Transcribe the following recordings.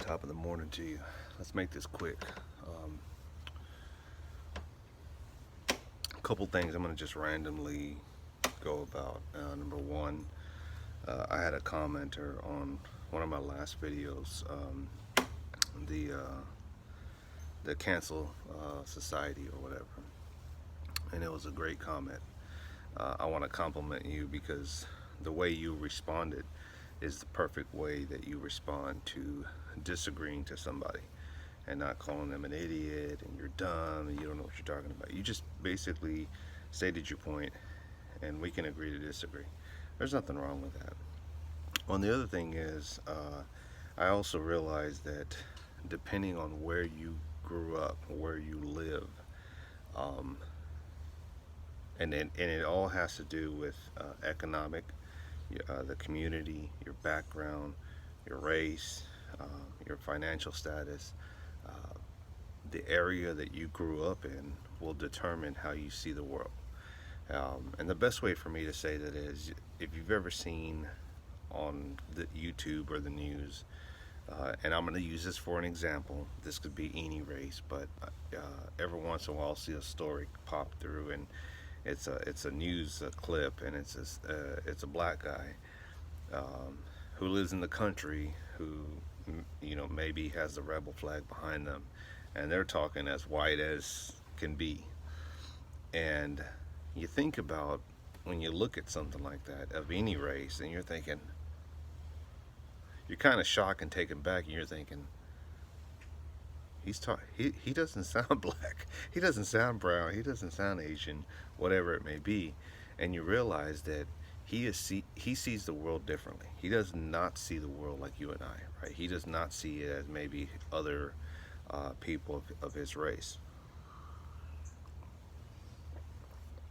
Top of the morning to you. Let's make this quick. A couple things I'm going to just randomly go about. Number one, I had a commenter on one of my last videos, the uh, the cancel society or whatever, and it was a great comment. I want to compliment you because the way you responded is the perfect way that you respond to disagreeing to somebody and not calling them an idiot and you're dumb and you don't know what you're talking about. You just basically stated your point and we can agree to disagree. There's nothing wrong with that. On the other thing is, I also realized that depending on where you grew up, where you live, um, and it all has to do with economic, the community, your background, your race, your financial status, uh, the area that you grew up in will determine how you see the world. And the best way for me to say that is if you've ever seen on the YouTube or the news, and I'm going to use this for an example. This could be any race, but every once in a while I'll see a story pop through, and it's a news clip, and it's a black guy who lives in the country who maybe has the rebel flag behind them, and they're talking as white as can be. And you think about when you look at something like that of any race, and you're thinking, you're kind of shocked and taken back, and you're thinking, he doesn't sound black, he doesn't sound brown, he doesn't sound Asian, whatever it may be, and you realize that he sees the world differently. He does not see the world like you and I, right? He does not see it as maybe other people of his race,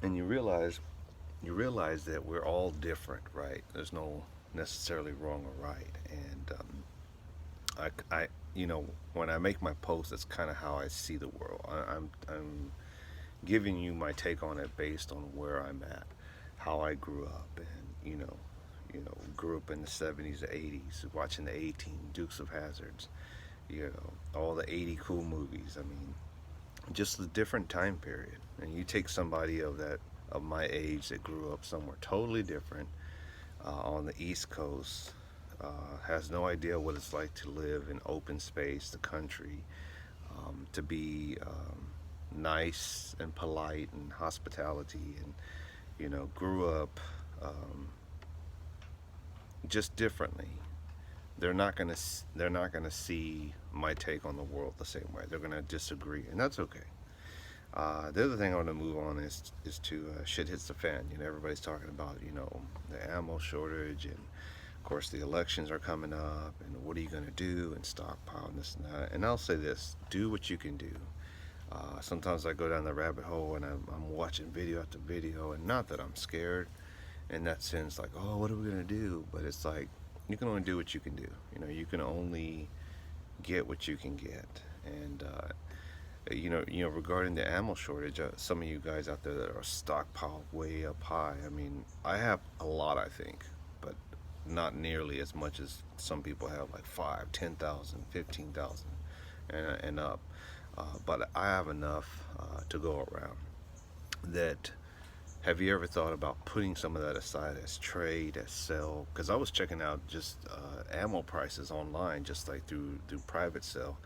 and you realize that we're all different, right? There's no necessarily wrong or right, and when I make my post, that's kind of how I see the world. I'm giving you my take on it based on where I'm at, how I grew up, and grew up in the '70s, the '80s, watching the A-Team, Dukes of Hazards, all the '80 cool movies. I mean, just the different time period. And you take somebody of my age that grew up somewhere totally different on the East Coast, has no idea what it's like to live in open space, the country, to be nice and polite and hospitality, and grew up just differently. They're not gonna see my take on the world the same way. They're gonna disagree, and that's okay. The other thing I want to move on is to shit hits the fan. Everybody's talking about the ammo shortage, and of course the elections are coming up, and what are you gonna do, and stockpile and this and that. And I'll say this: do what you can do. Sometimes I go down the rabbit hole and I'm watching video after video, and not that I'm scared in that sense, like, oh, what are we gonna do? But it's like you can only do what you can do. You can only get what you can get, and regarding the ammo shortage, some of you guys out there that are stockpiled way up high. I mean, I have a lot, I think, but not nearly as much as some people have, like 5, 10,000, 15,000, and up. But I have enough to go around. That Have you ever thought about putting some of that aside as trade, as sell? Because I was checking out just ammo prices online, just like through private sale,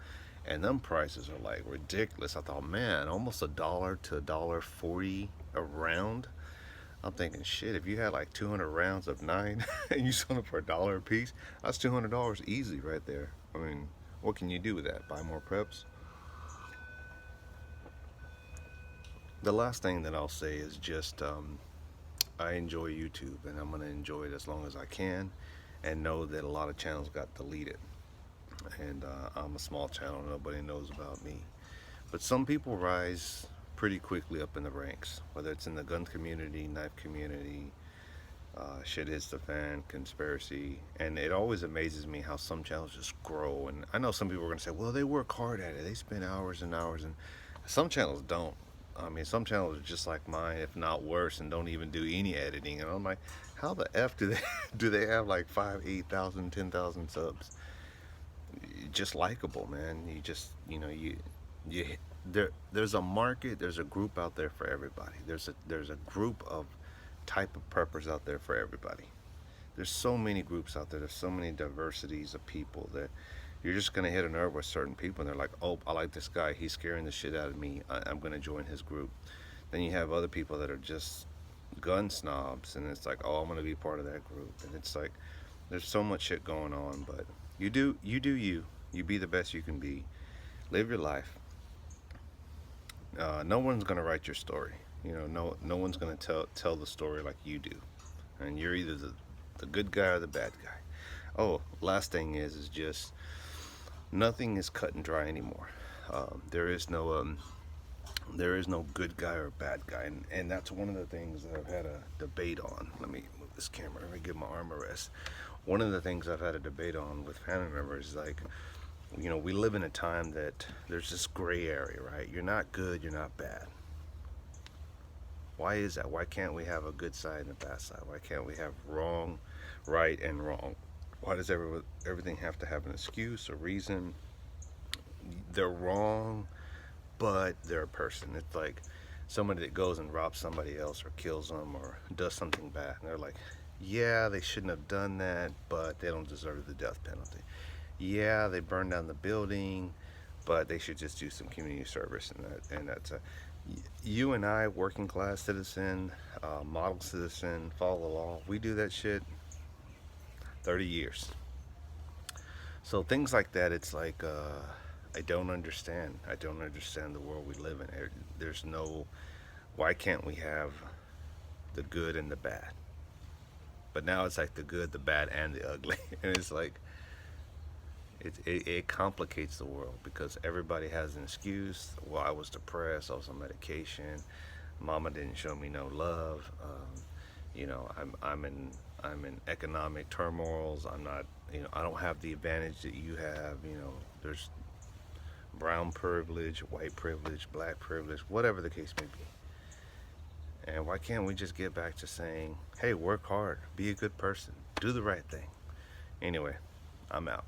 and them prices are like ridiculous. I thought, man, almost $1 to $1.40 a round. I'm thinking, shit, if you had like 200 rounds of 9 and you sold them for $1 a piece, that's $200 easy right there. I mean, what can you do with that? Buy more preps? The last thing that I'll say is just I enjoy YouTube, and I'm going to enjoy it as long as I can, and know that a lot of channels got deleted. And I'm a small channel, nobody knows about me. But some people rise pretty quickly up in the ranks, whether it's in the gun community, knife community, shit hits the fan, conspiracy. And it always amazes me how some channels just grow. And I know some people are going to say, well, they work hard at it, they spend hours and hours, and some channels don't. I mean, some channels are just like mine, if not worse, and don't even do any editing. And I'm like, how the F do they do they have like 5, 8,000, 10,000 subs? just likable, man. You just, you there's a market, there's a group out there for everybody. There's a group of type of preppers out there for everybody. There's so many groups out there. There's so many diversities of people that you're just gonna hit a nerve with certain people, and they're like, "Oh, I like this guy. He's scaring the shit out of me. I'm gonna join his group." Then you have other people that are just gun snobs, and it's like, "Oh, I'm gonna be part of that group." And it's like, there's so much shit going on, but you. You be the best you can be. Live your life. No one's gonna write your story. No one's gonna tell the story like you do, and you're either the good guy or the bad guy. Oh, last thing is just nothing is cut and dry anymore. There is no good guy or bad guy, and that's one of the things that I've had a debate on. Let me move this camera. Let me give my arm a rest. One of the things I've had a debate on with family members is like, we live in a time that there's this gray area, right? You're not good, you're not bad. Why is that? Why can't we have a good side and a bad side? Why can't we have wrong, right, and wrong? Why does everything have to have an excuse, a reason? They're wrong, but they're a person. It's like somebody that goes and robs somebody else or kills them or does something bad. And they're like, yeah, they shouldn't have done that, but they don't deserve the death penalty. Yeah, they burned down the building, but they should just do some community service. And that's you and I, working class citizen, model citizen, follow the law. We do that shit 30 years. So things like that, it's like, I don't understand. I don't understand the world we live in. There's no, why can't we have the good and the bad? But now it's like the good, the bad, and the ugly. And it's like, it complicates the world because everybody has an excuse. Well, I was depressed, I was on medication, mama didn't show me no love. I'm in economic turmoils. I'm not, I don't have the advantage that you have. There's brown privilege, white privilege, black privilege, whatever the case may be. And why can't we just get back to saying, hey, work hard, be a good person, do the right thing? Anyway, I'm out.